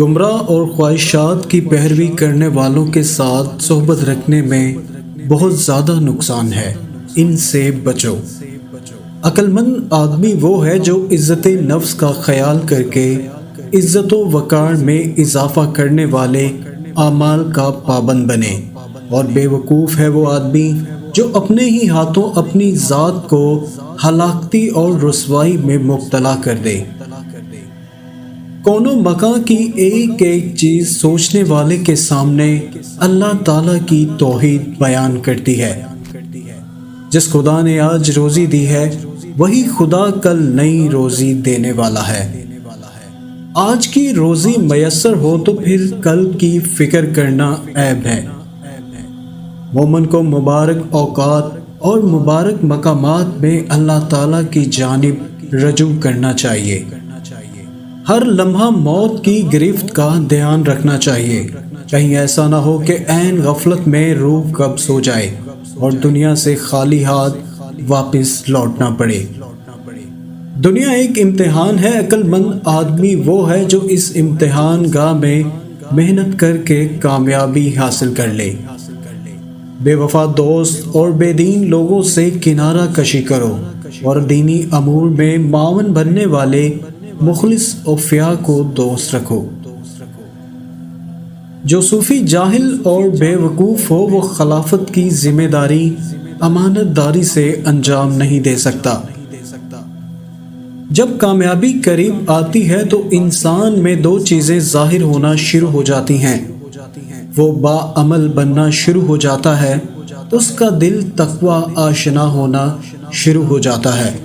گمراہ اور خواہشات کی پیروی کرنے والوں کے ساتھ صحبت رکھنے میں بہت زیادہ نقصان ہے، ان سے بچو۔ عقل مند آدمی وہ ہے جو عزت نفس کا خیال کر کے عزت و وقار میں اضافہ کرنے والے اعمال کا پابند بنے، اور بے وقوف ہے وہ آدمی جو اپنے ہی ہاتھوں اپنی ذات کو ہلاکتی اور رسوائی میں مبتلا کر دے۔ کون و مکان کی ایک ایک چیز سوچنے والے کے سامنے اللہ تعالیٰ کی توحید بیان کرتی ہے۔ جس خدا نے آج روزی دی ہے وہی خدا کل نئی روزی دینے والا ہے۔ آج کی روزی میسر ہو تو پھر کل کی فکر کرنا عیب ہے۔ مومن کو مبارک اوقات اور مبارک مقامات میں اللہ تعالیٰ کی جانب رجوع کرنا چاہیے۔ ہر لمحہ موت کی گرفت کا دھیان رکھنا چاہیے، کہیں ایسا نہ ہو کہ عین غفلت میں روح قبض ہو جائے اور دنیا سے خالی ہاتھ واپس لوٹنا پڑے۔ دنیا ایک امتحان ہے، عقل مند آدمی وہ ہے جو اس امتحان گاہ میں محنت کر کے کامیابی حاصل کر لے۔ بے وفا دوست اور بے دین لوگوں سے کنارہ کشی کرو، اور دینی امور میں معاون بننے والے مخلص اوفیاء کو دوست رکھو۔ جو صوفی جاہل اور بے وقوف ہو وہ خلافت کی ذمہ داری امانت داری سے انجام نہیں دے سکتا۔ جب کامیابی قریب آتی ہے تو انسان میں دو چیزیں ظاہر ہونا شروع ہو جاتی ہیں، وہ باعمل بننا شروع ہو جاتا ہے، اس کا دل تقوی آشنا ہونا شروع ہو جاتا ہے۔